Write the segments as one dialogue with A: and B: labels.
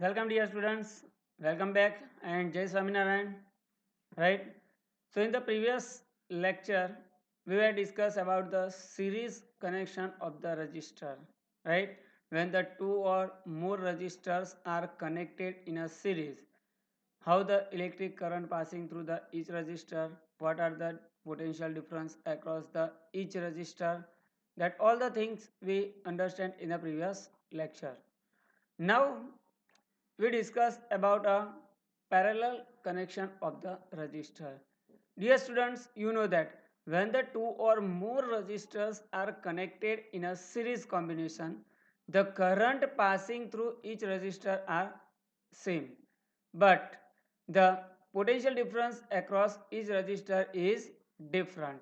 A: Welcome dear students, welcome back and Jai Swaminarayan, right? So in the previous lecture, we were discuss about the series connection of the register, right? When the two or more resistors are connected in a series, how the electric current passing through the each resistor, what are the potential difference across the each resistor, that all the things we understand in the previous lecture. Now we discuss about a parallel connection of the resistor. Dear students, you know that when the two or more resistors are connected in a series combination, the current passing through each resistor are same, but the potential difference across each resistor is different.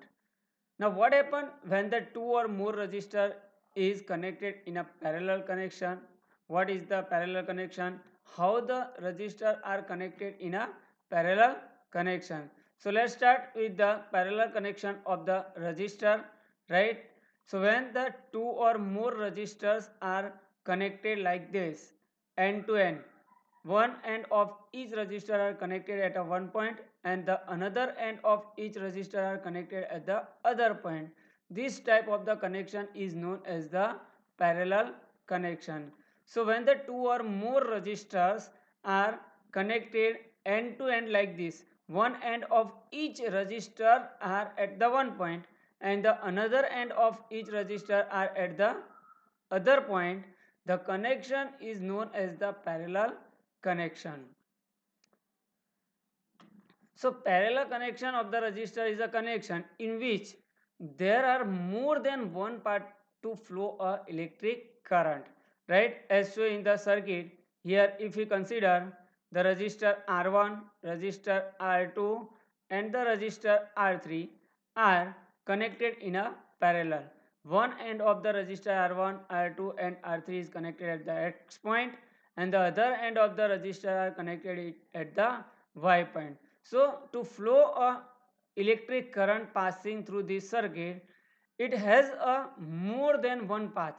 A: Now what happens when the two or more resistor is connected in a parallel connection? What is the parallel connection? How the resistor are connected in a parallel connection? So let's start with the parallel connection of the resistor, right? So when the two or more resistors are connected like this, end to end, one end of each resistor are connected at a one point and the another end of each resistor are connected at the other point. This type of the connection is known as the parallel connection. So when the two or more resistors are connected end to end like this, one end of each resistor are at the one point and the another end of each resistor are at the other point, the connection is known as the parallel connection. So parallel connection of the resistor is a connection in which there are more than one path to flow a electric current, right? As shown in the circuit, here if we consider the resistor R1, resistor R2 and the resistor R3 are connected in a parallel. One end of the resistor R1, R2 and R3 is connected at the X point and the other end of the resistor are connected at the Y point. So to flow a electric current passing through this circuit, it has a more than one path.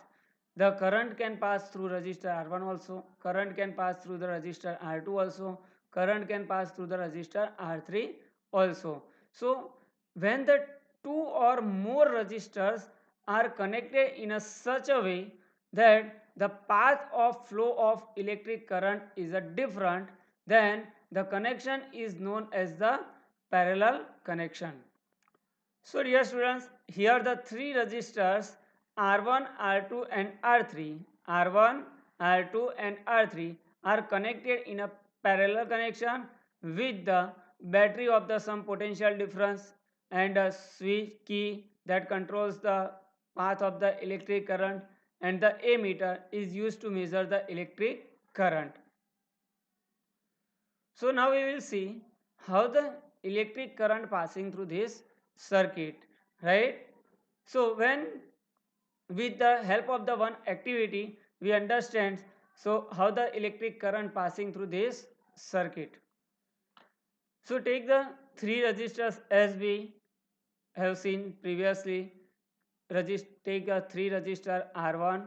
A: The current can pass through resistor R1 also, current can pass through the resistor R2 also, current can pass through the resistor R3 also. So when the two or more resistors are connected in a such a way that the path of flow of electric current is a different, then the connection is known as the parallel connection. So dear students, here the three resistors R1, R2 and R3, R1, R2 and R3 are connected in a parallel connection with the battery of the some potential difference and a switch key that controls the path of the electric current, and the ammeter is used to measure the electric current. So now we will see how the electric current passing through this circuit, right? So when with the help of the one activity we understand so how the electric current passing through this circuit. So take the three resistors as we have seen previously. Take a three resistor R1,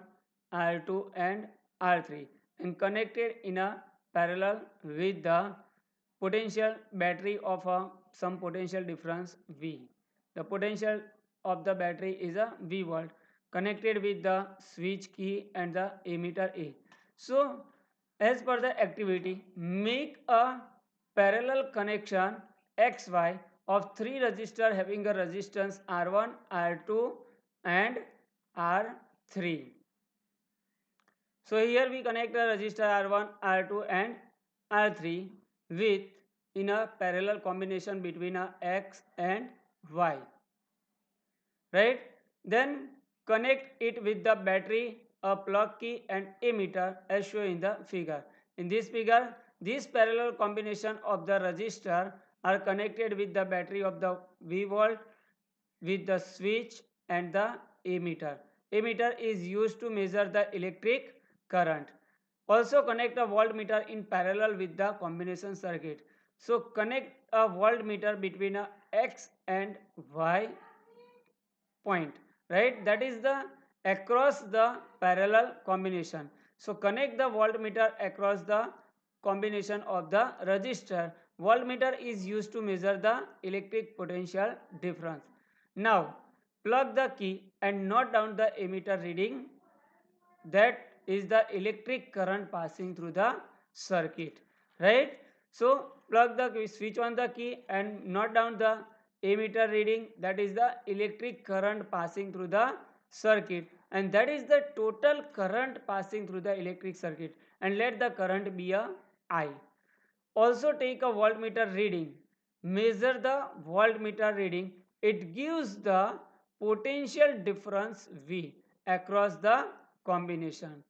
A: R2 and R3 and connected in a parallel with the potential battery of some potential difference V. The potential of the battery is a V volt connected with the switch key and the ammeter A. So as per the activity, make a parallel connection XY of three resistors having a resistance R1, R2 and R3. So here we connect a resistor R1, R2 and R3 with in a parallel combination between a X and Y, right? Then connect it with the battery, a plug key and ammeter as shown in the figure. In this figure, this parallel combination of the resistor are connected with the battery of the V volt with the switch and the ammeter. Ammeter is used to measure the electric current. Also connect a voltmeter in parallel with the combination circuit. So connect a voltmeter between a X and Y point, right? That is the across the parallel combination. So connect the voltmeter across the combination of the resistor. Voltmeter is used to measure the electric potential difference. Now plug the key and note down the ammeter reading, that is the electric current passing through the circuit, right? So plug the key, switch on the key and note down the ammeter reading, that is the electric current passing through the circuit, and that is the total current passing through the electric circuit, and let the current be a I. Also take a voltmeter reading, measure the voltmeter reading, it gives the potential difference V across the combination.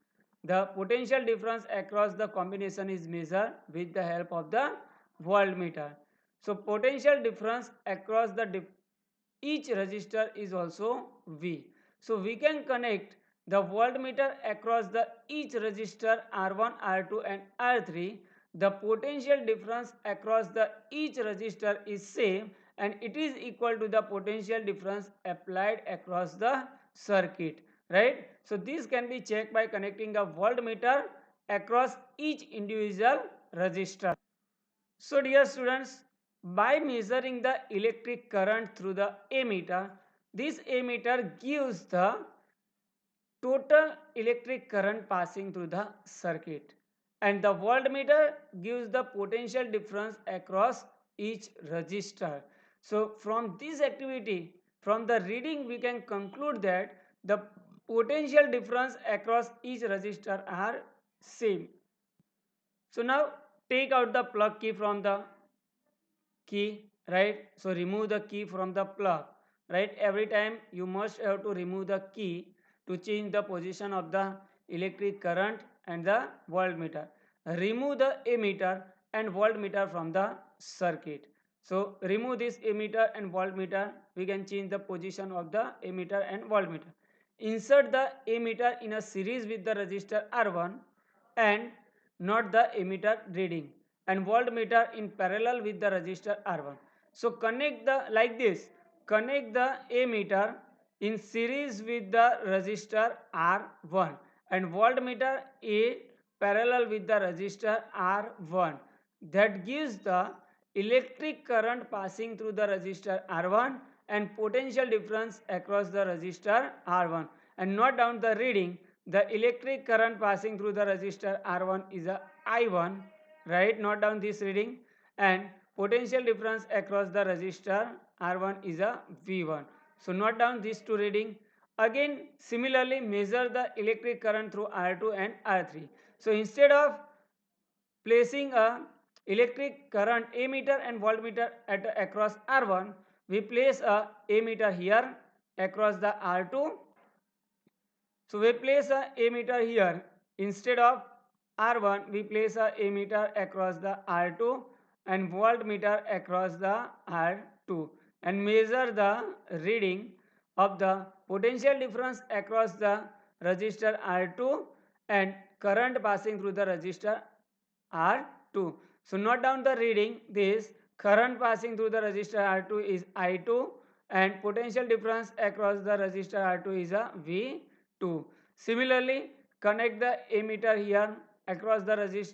A: The potential difference across the combination is measured with the help of the voltmeter. So potential difference across the each resistor is also V. So we can connect the voltmeter across the each resistor R1, R2 and R3. The potential difference across the each resistor is same, and it is equal to the potential difference applied across the circuit, right? So this can be checked by connecting a voltmeter across each individual resistor. So dear students, by measuring the electric current through the ammeter, this ammeter gives the total electric current passing through the circuit, and the voltmeter gives the potential difference across each resistor. So from this activity, from the reading, we can conclude that the potential difference across each resistor are same. So now take out the plug key from the key, right? So remove the key from the plug, right? Every time you must have to remove the key to change the position of the electric current and the voltmeter. Remove the ammeter and voltmeter from the circuit. So remove this ammeter and voltmeter, we can change the position of the ammeter and voltmeter. Insert the ammeter in a series with the resistor R1 and note the ammeter reading, and voltmeter in parallel with the resistor R1. So connect the like this, connect the ammeter in series with the resistor R1 and voltmeter in parallel with the resistor R1. That gives the electric current passing through the resistor R1 and potential difference across the resistor R1. And note down the reading, the electric current passing through the resistor R1 is a I1, right? Note down this reading, and potential difference across the resistor R1 is a V1. So note down these two reading. Again similarly measure the electric current through R2 and R3. So instead of placing a electric current ammeter and voltmeter across R1, we place a ammeter here across the R2. So we place a ammeter here. Instead of R1, we place a ammeter across the R2 and voltmeter across the R2 and measure the reading of the potential difference across the resistor R2 and current passing through the resistor R2. So note down the reading, this current passing through the resistor R2 is I2 and potential difference across the resistor R2 is a V2. Similarly, connect the ammeter here across the resistor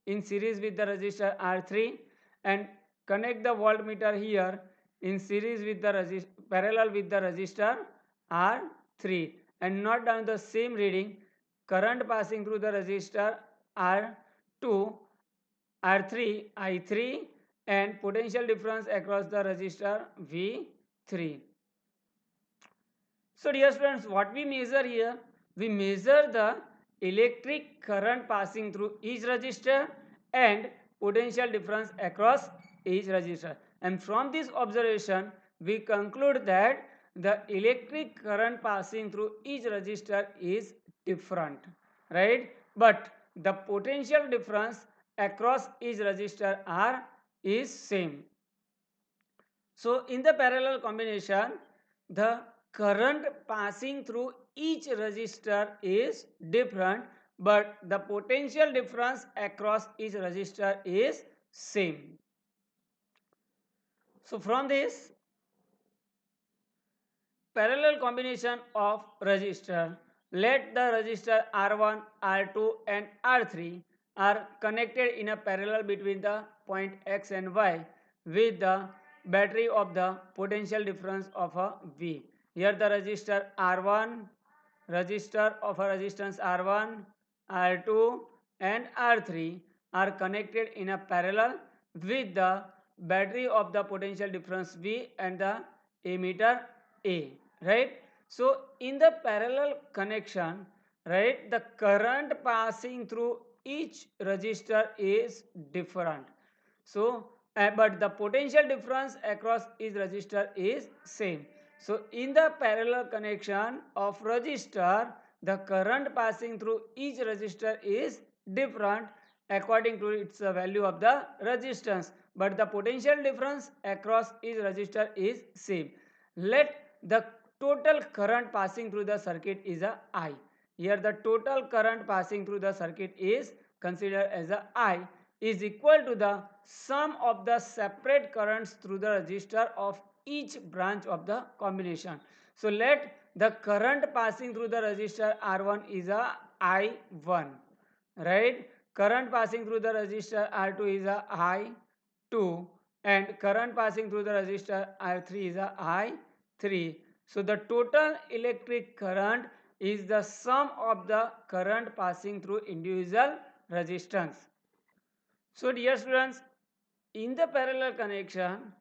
A: in series with the resistor R3 and connect the voltmeter here in series with the parallel with the resistor R3 and note down the same reading, current passing through the resistor R2, R3, I3 and potential difference across the resistor V3. So dear students, what we measure here? We measure the electric current passing through each resistor and potential difference across each resistor. And from this observation, we conclude that the electric current passing through each resistor is different, right? But the potential difference across each resistor R is same. So in the parallel combination, the current passing through each resistor is different, but the potential difference across each resistor is same. So from this parallel combination of resistor, Let the register R1, R2 and R3 are connected in a parallel between the point X and Y with the battery of the potential difference of a V. Here the register of a resistance R1, R2 and R3 are connected in a parallel with the battery of the potential difference V and the emitter A, right? So in the parallel connection, right, the current passing through each resistor is different. So but the potential difference across each resistor is same. So in the parallel connection of resistor, the current passing through each resistor is different according to its value of the resistance, but the potential difference across each resistor is same. Let the total current passing through the circuit is a I. Here the total current passing through the circuit is considered as a I is equal to the sum of the separate currents through the resistor of each branch of the combination. So let the current passing through the resistor R1 is a I1, right? Current passing through the resistor R2 is a I2 and current passing through the resistor R3 is a I3. So the total electric current is the sum of the current passing through individual resistance. So dear students, in the parallel connection,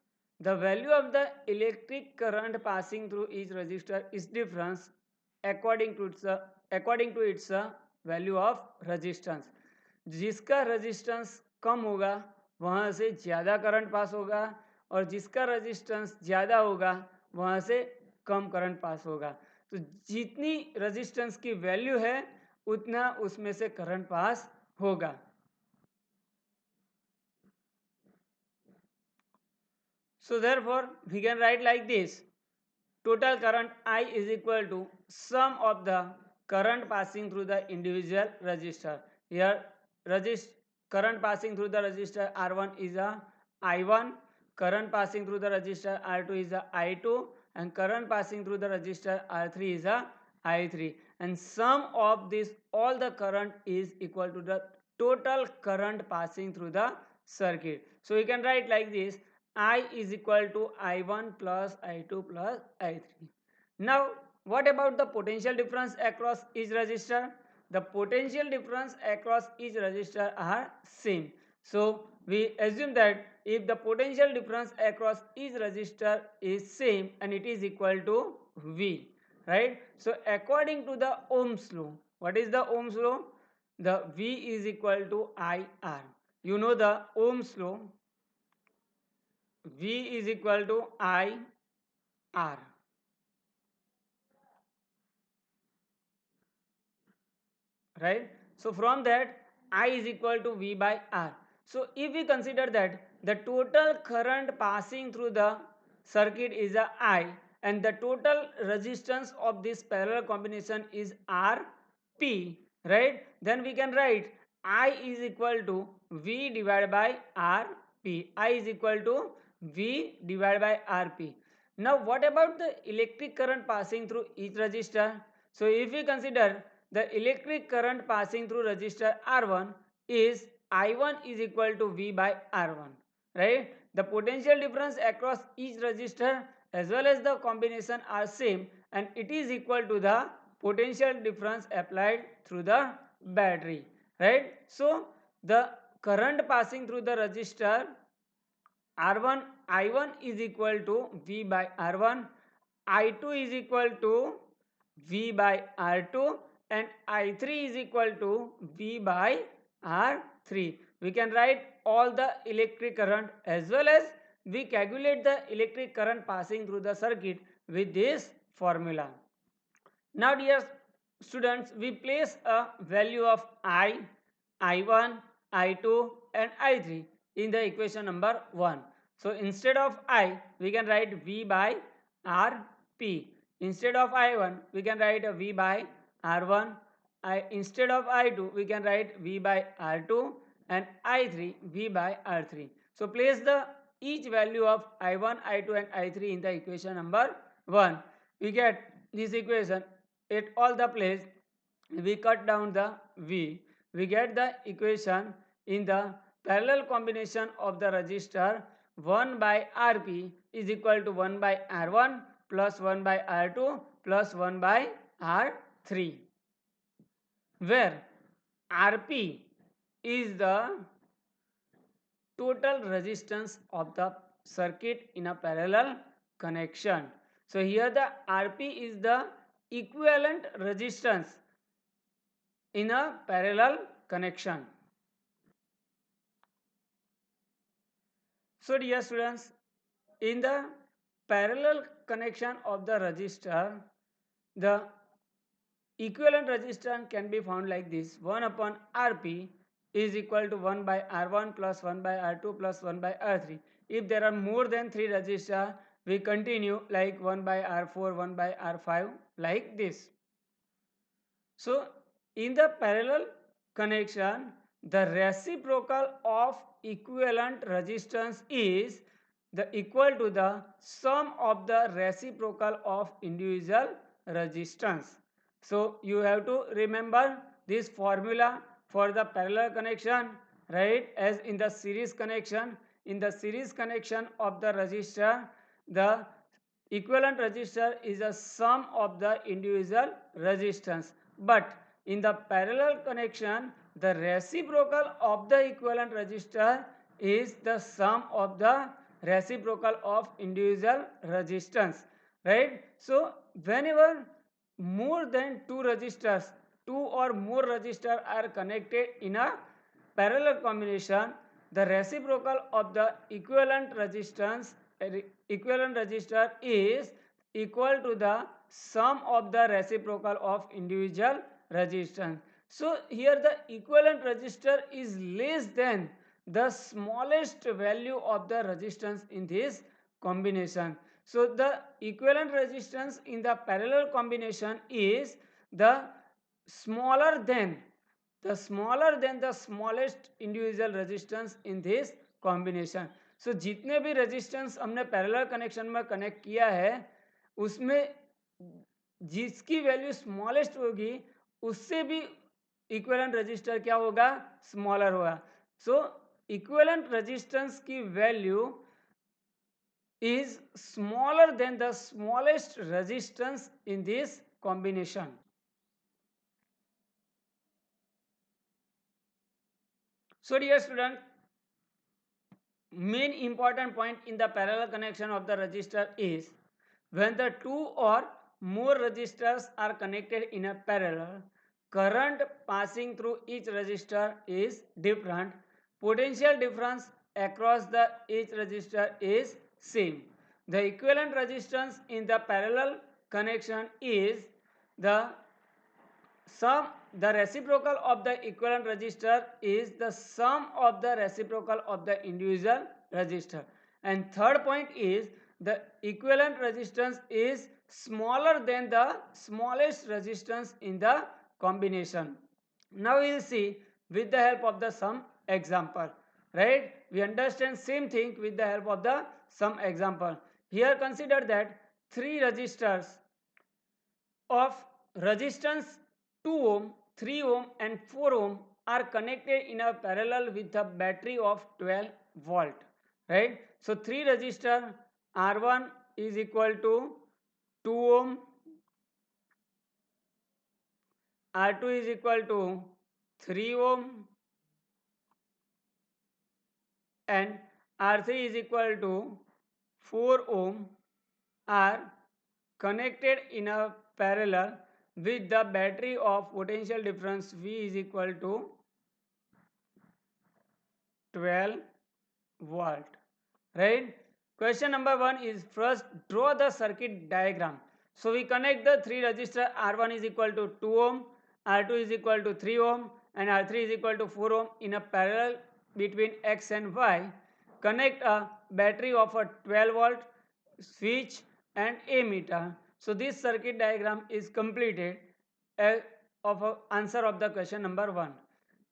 A: the value of the electric current passing through each resistor is different according to its value of resistance. जिसका resistance कम होगा वहाँ से ज़्यादा current pass होगा और जिसका resistance ज़्यादा होगा वहाँ से कम करंट पास होगा. तो जितनी रेजिस्टेंस की वैल्यू है उतना उसमें से करंट पास होगा. So therefore we can write like this: total current I is equal to sum of the current passing through the individual resistor. Here current passing through the resistor R1 is a I1, current passing through the resistor R2 is a I2 and current passing through the resistor R3 is a I3, and sum of this all the current is equal to the total current passing through the circuit. So we can write like this: I is equal to I1 plus I2 plus I3. Now what about the potential difference across each resistor? The potential difference across each resistor are same. So we assume that if the potential difference across each resistor is same and it is equal to V, right? So according to the Ohm's law, what is the Ohm's law? The V is equal to IR. You know the Ohm's law. V is equal to IR. Right? So from that I is equal to V by R. So if we consider that the total current passing through the circuit is a I and the total resistance of this parallel combination is RP, right? Then we can write I is equal to V divided by RP. I is equal to V divided by RP. Now what about the electric current passing through each resistor? So if we consider the electric current passing through resistor R1 is I1 is equal to V by R1, right? The potential difference across each resistor as well as the combination are same and it is equal to the potential difference applied through the battery, right? So the current passing through the resistor R1 I1 is equal to V by R1, I2 is equal to V by R2 and I3 is equal to V by R3. We can write all the electric current as well as we calculate the electric current passing through the circuit with this formula. Now dear students, we place a value of I, I1, I2 and I3 in the equation number 1. So instead of I, we can write V by RP. Instead of I1, we can write a V by R1. Instead of I2, we can write V by R2 and I3 V by R3. So place the each value of I1, I2 and I3 in the equation number 1. We get this equation at all the place we cut down the V, we get the equation in the parallel combination of the resistor 1 by Rp is equal to 1 by R1 plus 1 by R2 plus 1 by R3, where Rp is the total resistance of the circuit in a parallel connection. So here the Rp is the equivalent resistance in a parallel connection. So dear students, in the parallel connection of the resistor, the equivalent resistance can be found like this: 1 upon Rp is equal to 1 by R1 plus 1 by R2 plus 1 by R3. If there are more than 3 resistors, we continue like 1 by R4, 1 by R5 like this. So in the parallel connection, the reciprocal of equivalent resistance is the equal to the sum of the reciprocal of individual resistance. So you have to remember this formula for the parallel connection, right? As in the series connection, in the series connection of the resistor, the equivalent resistor is a sum of the individual resistance, but in the parallel connection the reciprocal of the equivalent resistor is the sum of the reciprocal of individual resistance, right? So whenever more than two or more resistors are connected in a parallel combination, the reciprocal of the equivalent resistance equivalent resistor is equal to the sum of the reciprocal of individual resistance. So here the equivalent resistor is less than the smallest value of the resistance in this combination. So the equivalent resistance in the parallel combination is the smaller than the smallest individual resistance in this combination. So जितने भी resistance हमने parallel connection में connect किया है उसमें जिसकी value smallest होगी उससे भी इक्विवेलेंट रजिस्टर क्या होगा, स्मॉलर होगा. सो इक्विवेलेंट रेजिस्टेंस की value is smaller than the smallest resistance in this combination. So dear student, main important point in the parallel connection of the resistor is when the two or more resistors are connected in a parallel, current passing through each resistor is different, potential difference across the each resistor is same. The equivalent resistance in the parallel connection is the reciprocal of the equivalent resistor is the sum of the reciprocal of the individual resistor. And third point is the equivalent resistance is smaller than the smallest resistance in the combination. Now we will see with the help of the some example, right? We understand same thing with the help of the some example. Here consider that three resistors of resistance 2 ohm, 3 ohm and 4 ohm are connected in a parallel with a battery of 12 volt, right? So 3 resistor R1 is equal to 2 ohm, R2 is equal to 3 ohm and R3 is equal to 4 ohm are connected in a parallel with the battery of potential difference V is equal to 12 volt, right? Question number 1 is first draw the circuit diagram. So we connect the three resistor R1 is equal to 2 ohm, R2 is equal to 3 ohm and R3 is equal to 4 ohm in a parallel between X and Y. Connect a battery of a 12 volt switch and ammeter. So this circuit diagram is completed of answer of the question number 1.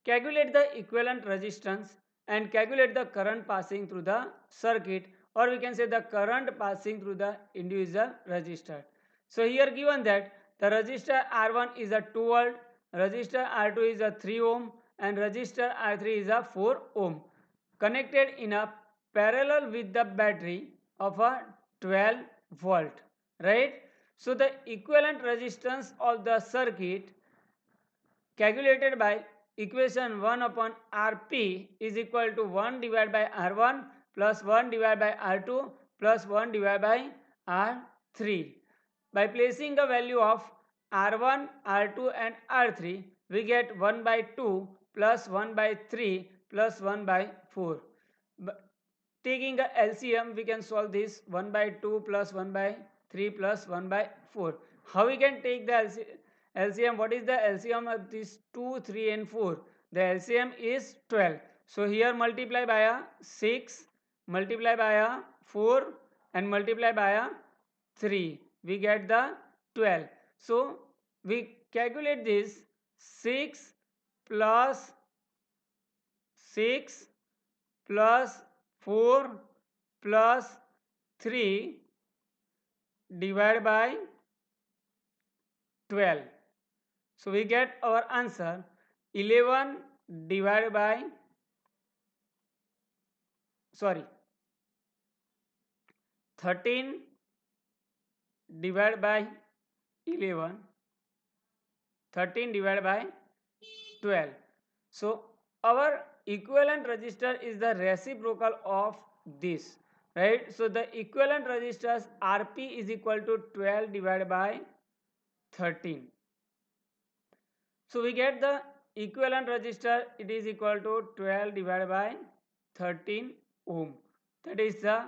A: Calculate the equivalent resistance and calculate the current passing through the circuit, or we can say the current passing through the individual resistor. So here given that the resistor R1 is a 2 volt, resistor R2 is a 3 ohm and resistor R3 is a 4 ohm connected in a parallel with the battery of a 12 volt, right? So the equivalent resistance of the circuit calculated by equation 1 upon Rp is equal to 1 divided by R1 plus 1 divided by R2 plus 1 divided by R3. By placing the value of R1, R2 and R3, we get 1 by 2 plus 1 by 3 plus 1 by 4. Taking the LCM, we can solve this 1 by 2 plus 1 by 3 plus 1 by 4. How we can take the LCM? What is the LCM of these 2, 3 and 4? The LCM is 12. So here multiply by a 6, multiply by a 4 and multiply by a 3. We get the 12. So we calculate this 6 plus 6 plus 4 plus 3 divided by 12. So we get our answer 11 divided by 13 divided by 11, 13 divided by 12. So our equivalent resistor is the reciprocal of this, right? So the equivalent resistors Rp is equal to 12 divided by 13. So we get the equivalent resistor, it is equal to 12 divided by 13 ohm. That is the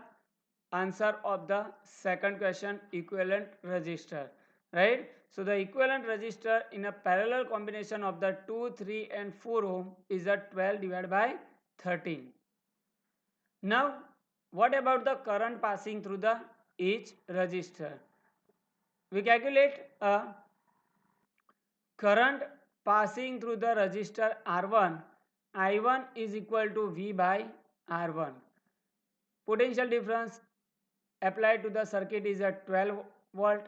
A: answer of the second question, equivalent resistor, right? So the equivalent resistor in a parallel combination of the 2, 3 and 4 ohm is a 12 divided by 13. Now what about the current passing through the each resistor? We calculate a current passing through the resistor R1, I1 is equal to V by R1. Potential difference applied to the circuit is at 12 volt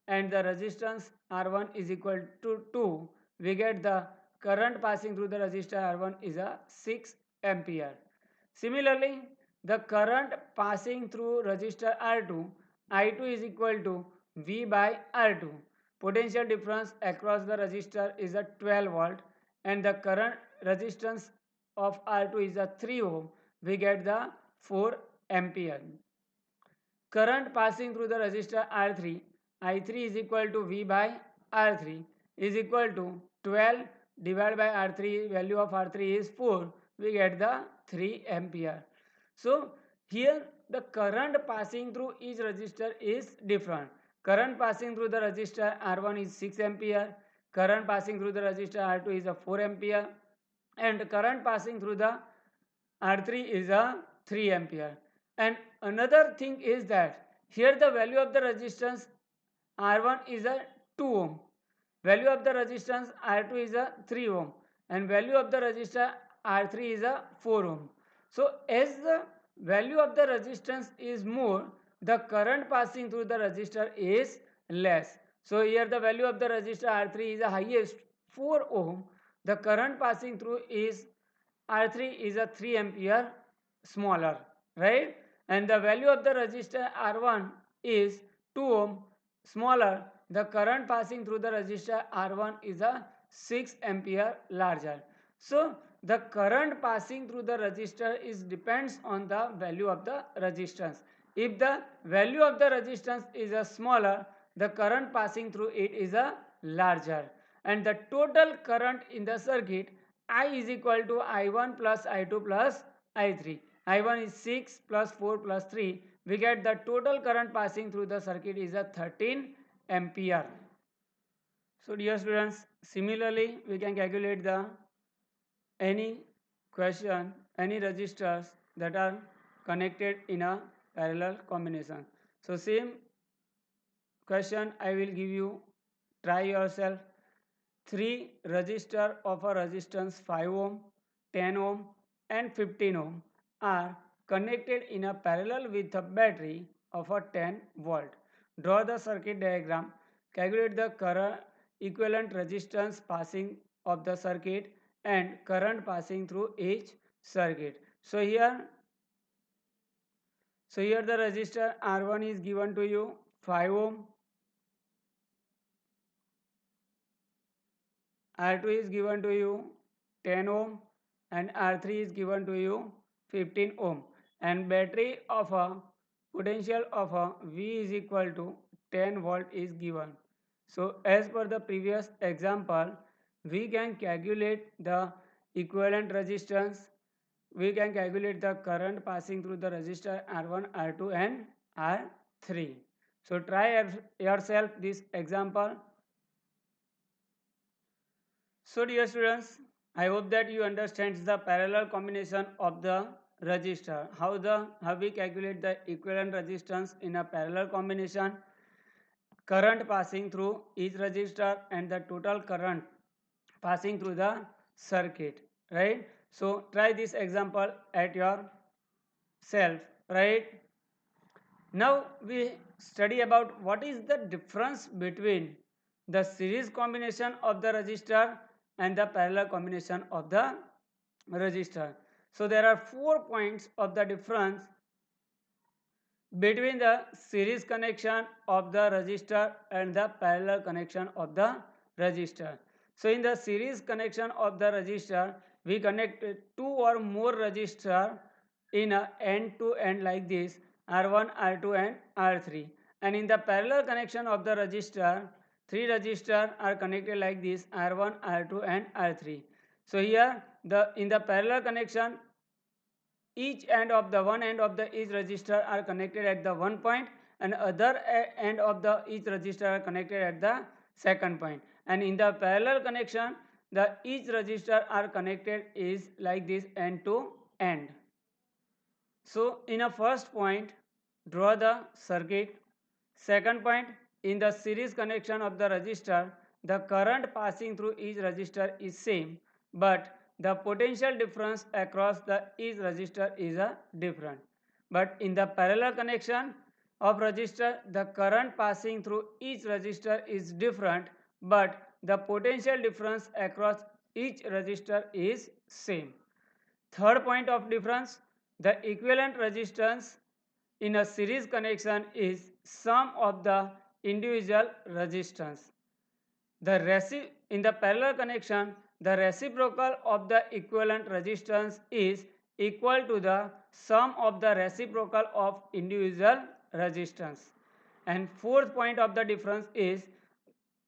A: and the resistance R1 is equal to 2. We get the current passing through the resistor R1 is a 6 ampere. Similarly, the current passing through resistor R2, I2 is equal to V by R2. Potential difference across the resistor is a 12 volt and the current resistance of R2 is a 3 ohm. We get the 4 ampere. Current passing through the resistor R3, I3 is equal to V by R3 is equal to 12 divided by R3, value of R3 is 4, we get the 3 ampere. So here the current passing through each resistor is different. Current passing through the resistor R1 is 6 ampere, current passing through the resistor R2 is a 4 ampere and current passing through the R3 is a 3 ampere. And another thing is that here the value of the resistance R1 is a 2 ohm, value of the resistance R2 is a 3 ohm and value of the resistor R3 is a 4 ohm. So as the value of the resistance is more, the current passing through the resistor is less. So here the value of the resistor R3 is the highest 4 ohm, the current passing through is R3 is a 3 ampere smaller, right? And the value of the resistor R1 is 2 ohm smaller, the current passing through the resistor R1 is a 6 ampere larger. So the current passing through the resistor is depends on the value of the resistance. If the value of the resistance is a smaller, the current passing through it is a larger. And the total current in the circuit I is equal to I1 plus I2 plus I3. I1 is 6 plus 4 plus 3. We get the total current passing through the circuit is a 13 ampere. So dear students, similarly we can calculate the any question, any resistors that are connected in a parallel combination. So same question I will give you, try yourself. 3 resistor of a resistance 5 ohm, 10 ohm and 15 ohm are connected in a parallel with a battery of a 10 volt. Draw the circuit diagram. Calculate the current equivalent resistance passing of the circuit and current passing through each circuit. So here the resistor R1 is given to you 5 ohm, R2 is given to you 10 ohm, and R3 is given to you 15 ohm, and battery of a potential of a V is equal to 10 volt is given. So as per the previous example, we can calculate the equivalent resistance, we can calculate the current passing through the resistor R1, R2 and R3. So try yourself this example. So dear students, I hope that you understand the parallel combination of the resistor. How we calculate the equivalent resistance in a parallel combination, current passing through each resistor and the total current passing through the circuit, right? So try this example at yourself, right? Now we study about what is the difference between the series combination of the resistor and the parallel combination of the resistor. So there are 4 points of the difference between the series connection of the resistor and the parallel connection of the resistor. So in the series connection of the resistor, we connect 2 or more resistor in a end to end like this, R1, R2 and R3. And in the parallel connection of the resistor, 3 resistors are connected like this, R1, R2 and R3. So here in the parallel connection, each end of the one end of the each resistor are connected at the one point, and other end of the each resistor are connected at the second point. And in the parallel connection, the each resistor are connected is like this, end to end. So in a first point, draw the circuit. Second point, in the series connection of the resistor, the current passing through each resistor is same, but the potential difference across the each resistor is different. But in the parallel connection of resistor, the current passing through each resistor is different, but the potential difference across each resistor is same. Third point of difference, the equivalent resistance in a series connection is sum of the individual resistance. In the parallel connection, the reciprocal of the equivalent resistance is equal to the sum of the reciprocal of individual resistance. And fourth point of the difference is,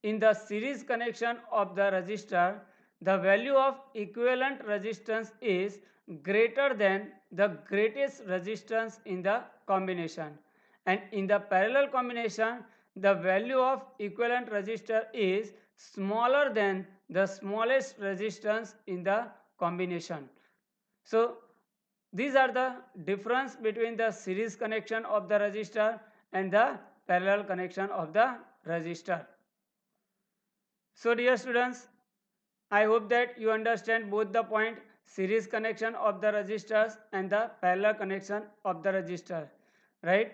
A: in the series connection of the resistor, the value of equivalent resistance is greater than the greatest resistance in the combination. And in the parallel combination, the value of equivalent resistor is smaller than the smallest resistance in the combination. So these are the difference between the series connection of the resistor and the parallel connection of the resistor. So dear students, I hope that you understand both the point, series connection of the resistors and the parallel connection of the resistor, right?